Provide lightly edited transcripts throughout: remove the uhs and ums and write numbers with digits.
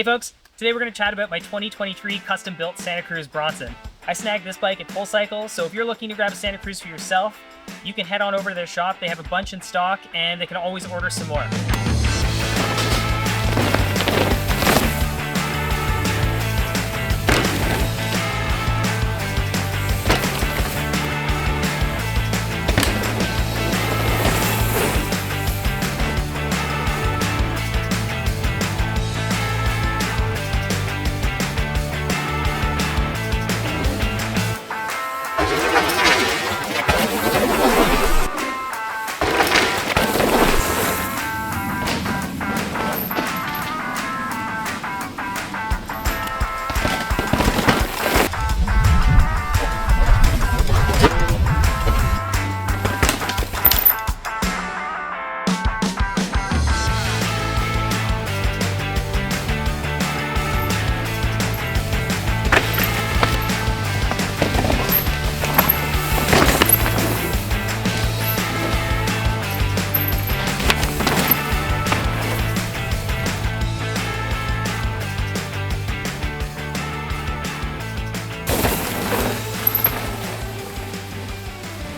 Hey folks, today we're going to chat about my 2023 custom-built Santa Cruz Bronson. I snagged this bike at Full Cycle, so if you're looking to grab a Santa Cruz for yourself, you can head on over to their shop. They have a bunch in stock, and they can always order some more.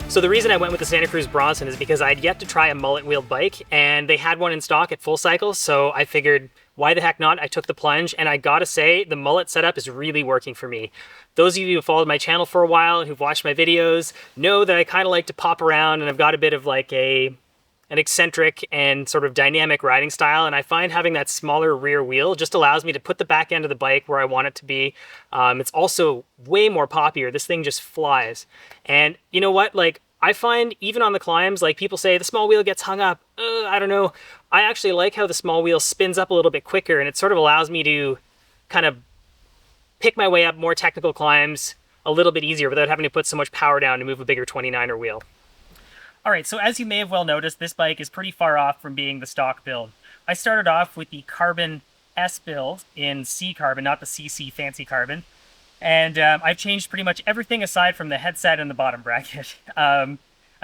So the reason I went with the Santa Cruz Bronson is because I'd yet to try a mullet wheel bike, and they had one in stock at Full Cycle, so I figured, why the heck not? I took the plunge, and I gotta say, the mullet setup is really working for me. Those of you who followed my channel for a while and who've watched my videos know that I kind of like to pop around, and I've got a bit of like an eccentric and sort of dynamic riding style, and I find having that smaller rear wheel just allows me to put the back end of the bike where I want it to be. It's also way more poppier. This thing just flies. And you know what? Like, I find even on the climbs, like people say the small wheel gets hung up. I don't know. I actually like how the small wheel spins up a little bit quicker, and it sort of allows me to kind of pick my way up more technical climbs a little bit easier without having to put so much power down to move a bigger 29er wheel. All right, so as you may have well noticed, this bike is pretty far off from being the stock build. I started off with the Carbon S build in C Carbon, not the CC Fancy Carbon. And I've changed pretty much everything aside from the headset and the bottom bracket. I'm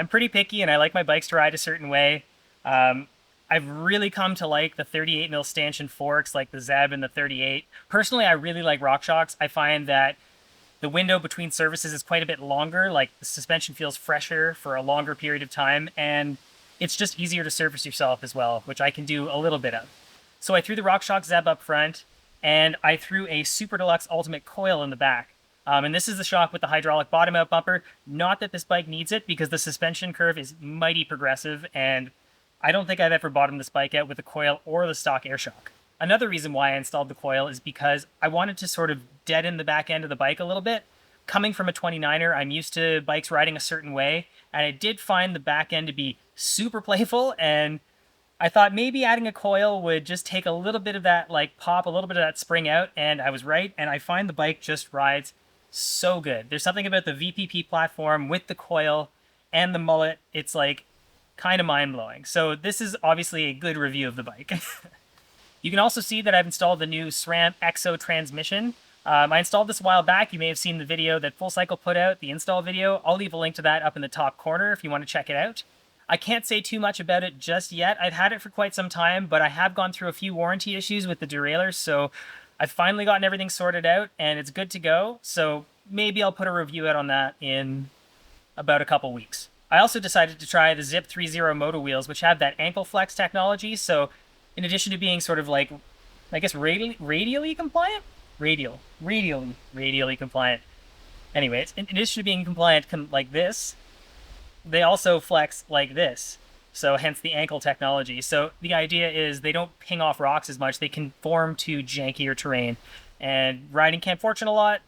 pretty picky and I like my bikes to ride a certain way. I've really come to like the 38 Mil Stanchion Forks, like the Zeb and the 38. Personally, I really like RockShox. I find that the window between services is quite a bit longer, like the suspension feels fresher for a longer period of time, and it's just easier to service yourself as well, which I can do a little bit of. So I threw the RockShox Zeb up front, and I threw a Super Deluxe Ultimate coil in the back. And this is the shock with the hydraulic bottom out bumper. Not that this bike needs it, because the suspension curve is mighty progressive, and I don't think I've ever bottomed this bike out with the coil or the stock air shock. Another reason why I installed the coil is because I wanted to sort of deaden the back end of the bike a little bit. Coming from a 29er, I'm used to bikes riding a certain way, and I did find the back end to be super playful, and I thought maybe adding a coil would just take a little bit of that like pop, a little bit of that spring out, and I was right, and I find the bike just rides so good. There's something about the VPP platform with the coil and the mullet, it's like kind of mind-blowing. So this is obviously a good review of the bike. You can also see that I've installed the new SRAM EXO transmission. I installed this a while back. You may have seen the video that Full Cycle put out, the install video. I'll leave a link to that up in the top corner if you want to check it out. I can't say too much about it just yet. I've had it for quite some time, but I have gone through a few warranty issues with the derailleurs, so I've finally gotten everything sorted out, and it's good to go. So maybe I'll put a review out on that in about a couple weeks. I also decided to try the Zip 30 Moto wheels, which have that ankle flex technology. So in addition to being sort of like, I guess, radially compliant? Radially compliant. Anyways, in addition to being compliant like this, they also flex like this, so hence the ankle technology. So the idea is they don't ping off rocks as much, they conform to jankier terrain. And riding Camp Fortune a lot,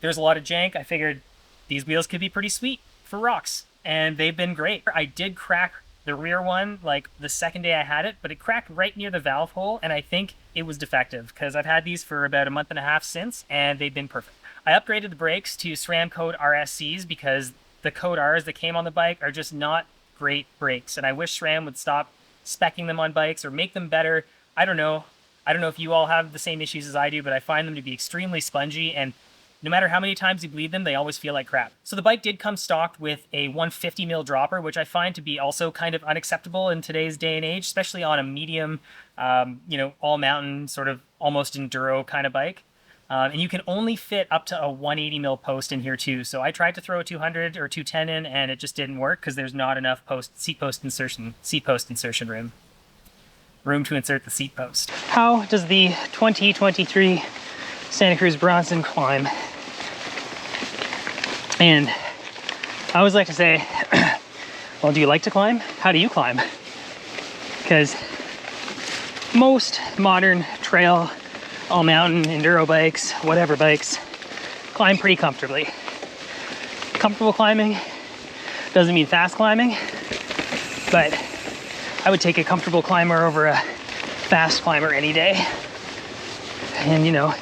there's a lot of jank. I figured these wheels could be pretty sweet for rocks, and they've been great. I did crack the rear one like the second day I had it, but it cracked right near the valve hole, and I think it was defective because I've had these for about a month and a half since, and they've been perfect. I upgraded the brakes to SRAM Code RSCs because the Code Rs that came on the bike are just not great brakes, and I wish SRAM would stop speccing them on bikes or make them better. I don't know if you all have the same issues as I do, but I find them to be extremely spongy and No matter how many times you bleed them, they always feel like crap. So the bike did come stocked with a 150 mil dropper, which I find to be also kind of unacceptable in today's day and age, especially on a medium, you know, all mountain sort of almost enduro kind of bike. And you can only fit up to a 180 mil post in here too. So I tried to throw a 200 or 210 in, and it just didn't work because there's not enough seat post insertion room to insert the seat post. How does the 2023 Santa Cruz Bronson climb? And I always like to say, well, do you like to climb? How do you climb? Because most modern trail, all mountain, enduro bikes, whatever bikes, climb pretty comfortably. Comfortable climbing doesn't mean fast climbing, but I would take a comfortable climber over a fast climber any day. And you know,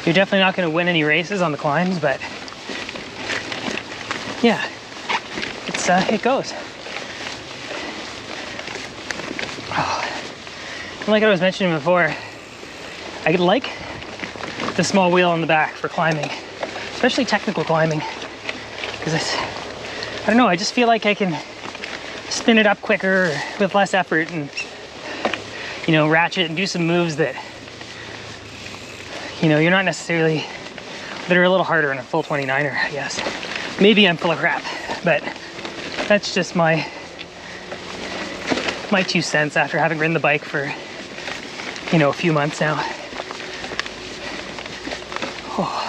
you're definitely not going to win any races on the climbs, but yeah, it goes. And like I was mentioning before, I like the small wheel on the back for climbing, especially technical climbing, because I don't know, I just feel like I can spin it up quicker with less effort and, you know, ratchet and do some moves that, you know, you're not necessarily, that are a little harder in a full 29er, I guess. Maybe I'm full of crap, but that's just my 2 cents after having ridden the bike for, you know, a few months now. Oh.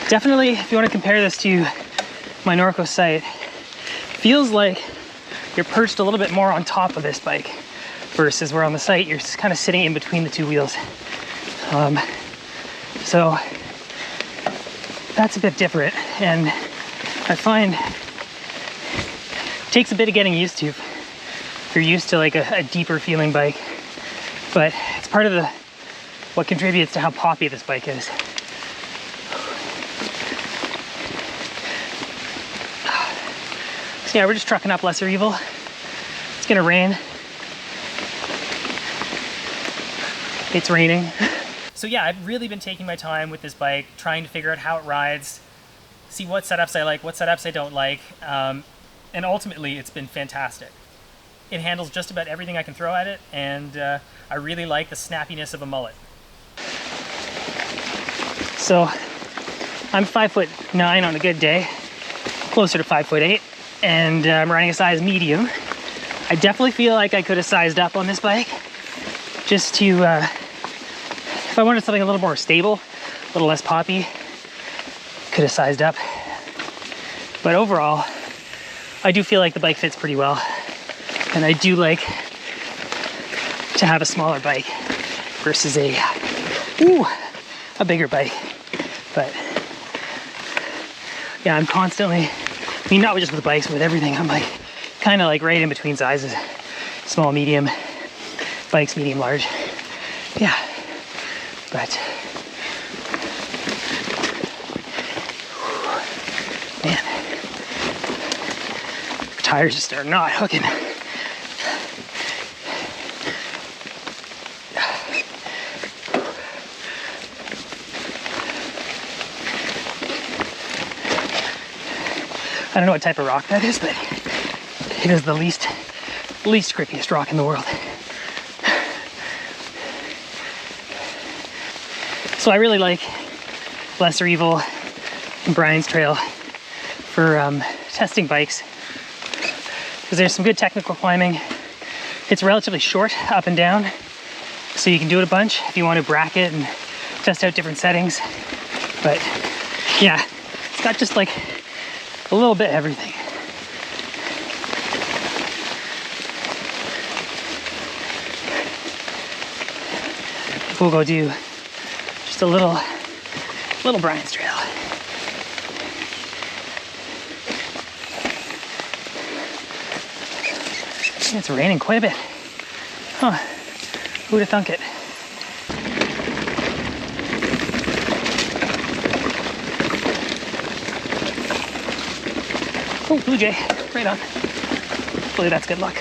Definitely, if you want to compare this to my Norco site, feels like you're perched a little bit more on top of this bike versus where on the site you're kind of sitting in between the two wheels. So that's a bit different, and I find it takes a bit of getting used to if you're used to like a deeper feeling bike, but it's part of what contributes to how poppy this bike is. So yeah, we're just trucking up Lesser Evil. It's gonna rain. It's raining. So yeah, I've really been taking my time with this bike, trying to figure out how it rides, see what setups I like, what setups I don't like, and ultimately it's been fantastic. It handles just about everything I can throw at it, and I really like the snappiness of a mullet. So I'm 5'9" on a good day, closer to 5'8", and I'm riding a size medium. I definitely feel like I could have sized up on this bike just to, if I wanted something a little more stable, a little less poppy, could have sized up. But overall, I do feel like the bike fits pretty well, and I do like to have a smaller bike versus a bigger bike. But yeah, I'm constantly, I mean, not just with the bikes, but with everything, I'm like kind of like right in between sizes, small, medium, bikes, medium, large. Yeah, but man, tires just are not hooking. I don't know what type of rock that is, but it is the least grippiest rock in the world. So I really like Lesser Evil and Brian's Trail for testing bikes, because there's some good technical climbing. It's relatively short up and down, so you can do it a bunch if you want to bracket and test out different settings. But yeah, it's got just like a little bit of everything. We'll go do just a little Brian's Trail. It's raining quite a bit. Huh, who'd have thunk it? Oh, blue jay, right on. Hopefully that's good luck.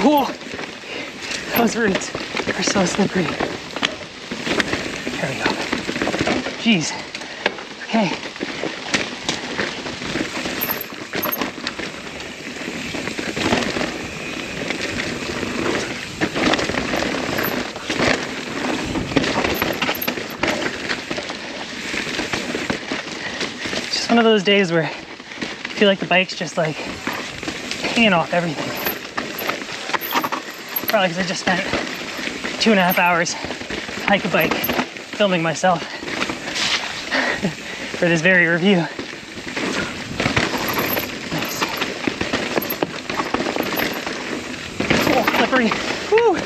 Whoa. Those roots are so slippery. There we go. Jeez. Okay. It's just one of those days where I feel like the bike's just like hanging off everything. Probably because I just spent 2.5 hours hike a bike filming myself for this very review. Nice. Oh, slippery. Woo!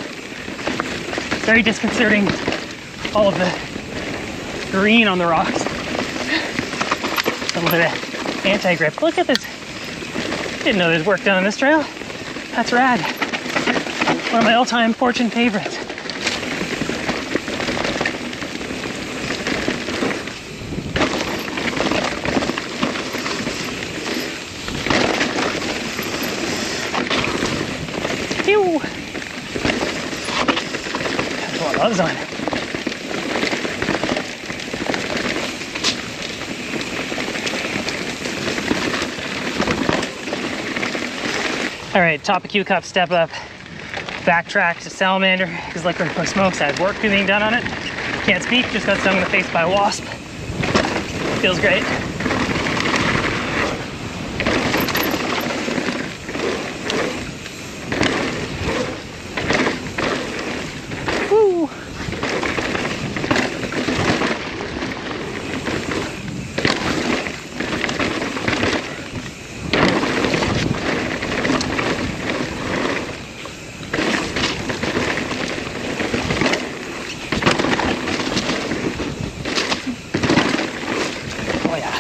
Very disconcerting. All of the green on the rocks. A little bit of anti-grip. Look at this. Didn't know there's work done on this trail. That's rad. One of my all-time Fortune favorites. Phew! Got a lot of gloves on. All right, top of Q cup, step up. Backtrack to salamander because liquid for smokes has work being done on it. Can't speak, just got stung in the face by a wasp. Feels great. Woo! Oh yeah.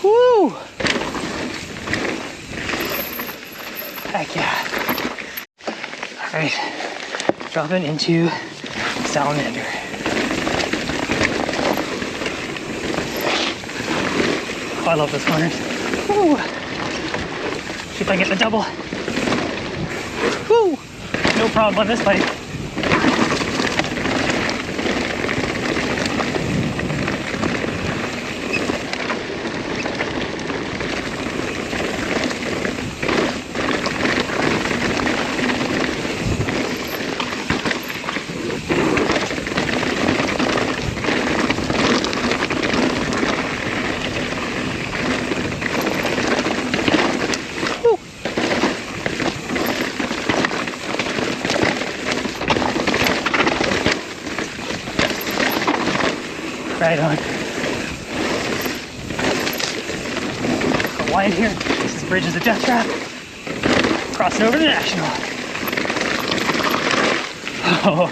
Woo! Heck yeah. Alright, dropping into salamander. Oh, I love those corners. Woo! See if I get the double. Woo! No problem on this bike. Right on. Go wide here. This is Bridge is a death trap. Crossing over to National. Oh,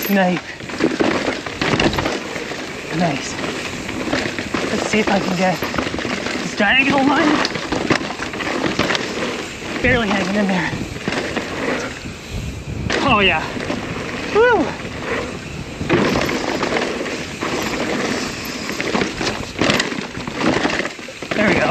snipe. Nice. Let's see if I can get this diagonal line. Barely hanging in there. Oh yeah. Woo! There we go.